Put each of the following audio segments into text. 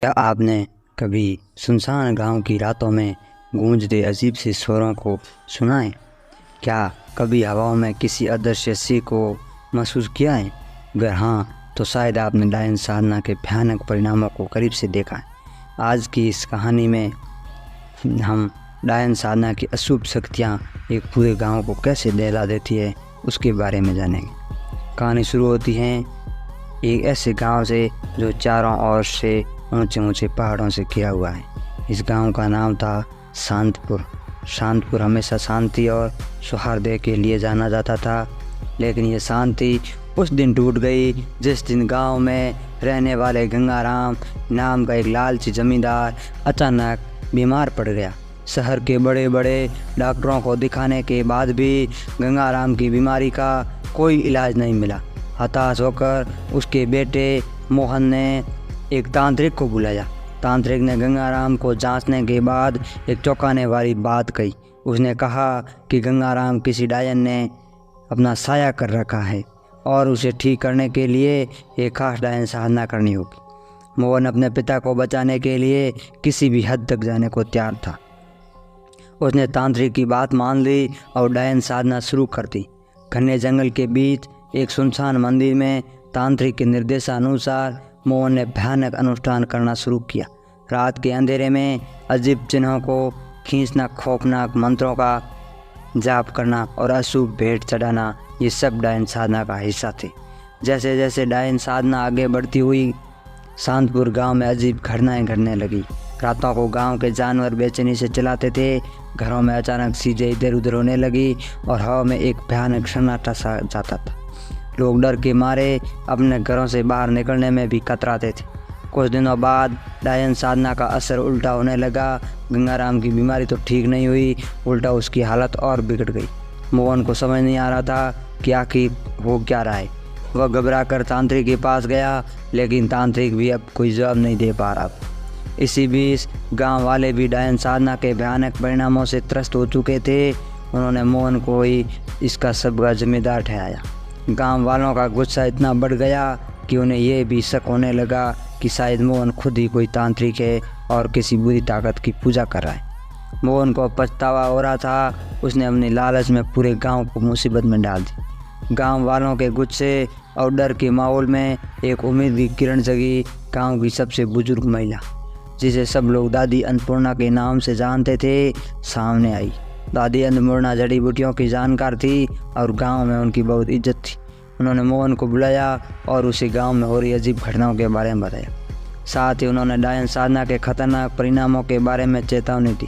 क्या आपने कभी सुनसान गांव की रातों में गूंजते अजीब से स्वरों को सुना है? क्या कभी हवाओं में किसी अदृश्य सी को महसूस किया है? अगर हाँ, तो शायद आपने डायन साधना के भयानक परिणामों को करीब से देखा है। आज की इस कहानी में हम डायन साधना की अशुभ शक्तियाँ एक पूरे गांव को कैसे दहला देती है उसके बारे में जानेंगे। कहानी शुरू होती है एक ऐसे गांव से जो चारों ओर से ऊंचे ऊंचे पहाड़ों से घिरा हुआ है। इस गांव का नाम था शांतपुर। शांतपुर हमेशा शांति और सौहार्द के लिए जाना जाता था, लेकिन ये शांति उस दिन टूट गई जिस दिन गांव में रहने वाले गंगाराम नाम का एक लालची जमींदार अचानक बीमार पड़ गया। शहर के बड़े बड़े डॉक्टरों को दिखाने के बाद भी गंगाराम की बीमारी का कोई इलाज नहीं मिला। हताश होकर उसके बेटे मोहन ने एक तांत्रिक को बुलाया। तांत्रिक ने गंगाराम को जांचने के बाद एक चौंकाने वाली बात कही। उसने कहा कि गंगाराम किसी डायन ने अपना साया कर रखा है और उसे ठीक करने के लिए एक खास डायन साधना करनी होगी। मोहन अपने पिता को बचाने के लिए किसी भी हद तक जाने को तैयार था। उसने तांत्रिक की बात मान ली और डायन साधना शुरू कर दी। घने जंगल के बीच एक सुनसान मंदिर में तांत्रिक के निर्देशानुसार मोहन ने भयानक अनुष्ठान करना शुरू किया। रात के अंधेरे में अजीब चिन्हों को खींचना, खौफनाक मंत्रों का जाप करना और अशुभ भेंट चढ़ाना, ये सब डायन साधना का हिस्सा थे। जैसे जैसे डायन साधना आगे बढ़ती हुई, शांतपुर गांव में अजीब घटनाएं घटने लगी। रातों को गांव के जानवर बेचैनी से चलाते थे। घरों में अचानक चीजें इधर उधर होने लगी और हवा में एक भयानक सन्नाटा सा जाता था। लोग डर के मारे अपने घरों से बाहर निकलने में भी कतराते थे। कुछ दिनों बाद डायन साधना का असर उल्टा होने लगा। गंगाराम की बीमारी तो ठीक नहीं हुई, उल्टा उसकी हालत और बिगड़ गई। मोहन को समझ नहीं आ रहा था कि आखिर हो क्या रहा है। वह घबरा कर तांत्रिक के पास गया, लेकिन तांत्रिक भी अब कोई जवाब नहीं दे पा रहा। इसी बीच गांव वाले भी डायन साधना के भयानक परिणामों से त्रस्त हो चुके थे। उन्होंने मोहन को ही इसका सबका जिम्मेदार ठहराया। गांव वालों का गुस्सा इतना बढ़ गया कि उन्हें यह भी शक होने लगा कि शायद मोहन खुद ही कोई तांत्रिक है और किसी बुरी ताकत की पूजा कर रहा है। मोहन को पछतावा हो रहा था। उसने अपनी लालच में पूरे गांव को मुसीबत में डाल दी। गांव वालों के गुस्से और डर के माहौल में एक उम्मीद की किरण जगी। गांव की सबसे बुजुर्ग महिला, जिसे सब लोग दादी अन्नपूर्णा के नाम से जानते थे, सामने आई। दादी अन्नपूर्णा जड़ी बूटियों की जानकार थी और गांव में उनकी बहुत इज्जत थी। उन्होंने मोहन को बुलाया और उसे गांव में हो रही अजीब घटनाओं के बारे में बताया। साथ ही उन्होंने डायन साधना के खतरनाक परिणामों के बारे में चेतावनी दी।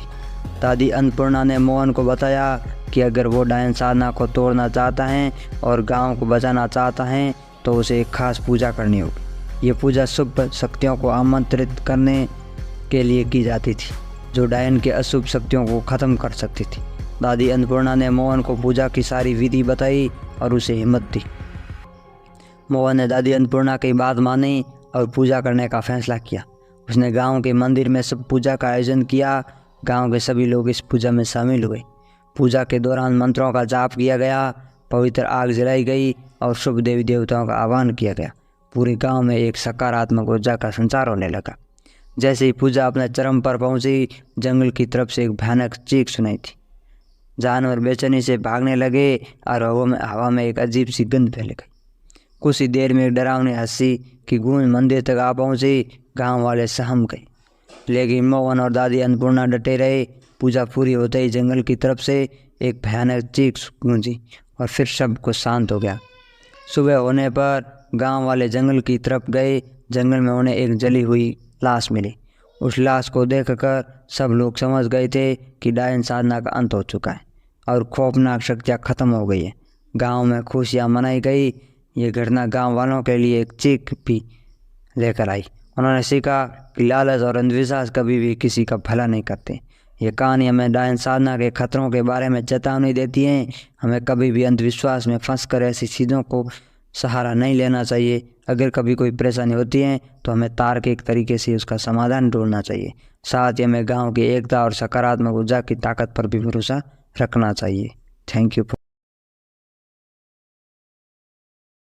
दादी अन्नपूर्णा ने मोहन को बताया कि अगर वो डायन साधना को तोड़ना चाहता है और गाँव को बचाना चाहता है तो उसे एक खास पूजा करनी होगी। ये पूजा शुभ शक्तियों को आमंत्रित करने के लिए की जाती थी, जो डायन के अशुभ शक्तियों को ख़त्म कर सकती थी। दादी अन्नपूर्णा ने मोहन को पूजा की सारी विधि बताई और उसे हिम्मत दी। मोहन ने दादी अन्नपूर्णा की बात मानी और पूजा करने का फैसला किया। उसने गांव के मंदिर में सब पूजा का आयोजन किया। गांव के सभी लोग इस पूजा में शामिल हुए। पूजा के दौरान मंत्रों का जाप किया गया, पवित्र आग जलाई गई और शुभ देवी देवताओं का आह्वान किया गया। पूरे गाँव में एक सकारात्मक ऊर्जा का संचार होने लगा। जैसे ही पूजा अपने चरम पर पहुंची, जंगल की तरफ से एक भयानक चीख सुनाई थी। जानवर बेचैनी से भागने लगे और हवा में एक अजीब सी गंध फैल गई। कुछ ही देर में एक डरावनी हंसी की गूंज मंदिर तक आ पहुंची। गांव वाले सहम गए, लेकिन मोहन और दादी अन्नपूर्णा डटे रहे। पूजा पूरी होते ही जंगल की तरफ से एक भयानक चीख गूंजी और फिर सब कुछ शांत हो गया। सुबह होने पर गाँव वाले जंगल की तरफ गए। जंगल में उन्हें एक जली हुई लाश मिली। उस लाश को देखकर सब लोग समझ गए थे कि डायन साधना का अंत हो चुका है और खौफनाक शक्तियाँ खत्म हो गई है। गांव में खुशियाँ मनाई गई। ये घटना गांव वालों के लिए एक चीख भी लेकर आई। उन्होंने सीखा कि लालच और अंधविश्वास कभी भी किसी का भला नहीं करते। ये कहानी हमें डायन साधना के खतरों के बारे में चेतावनी देती है। हमें कभी भी अंधविश्वास में फंसकर ऐसी चीज़ों को सहारा नहीं लेना चाहिए। अगर कभी कोई परेशानी होती है तो हमें तार्किक तरीके से उसका समाधान ढूंढना चाहिए। साथ ही हमें गांव की एकता और सकारात्मक ऊर्जा की ताकत पर भी भरोसा रखना चाहिए। Thank you.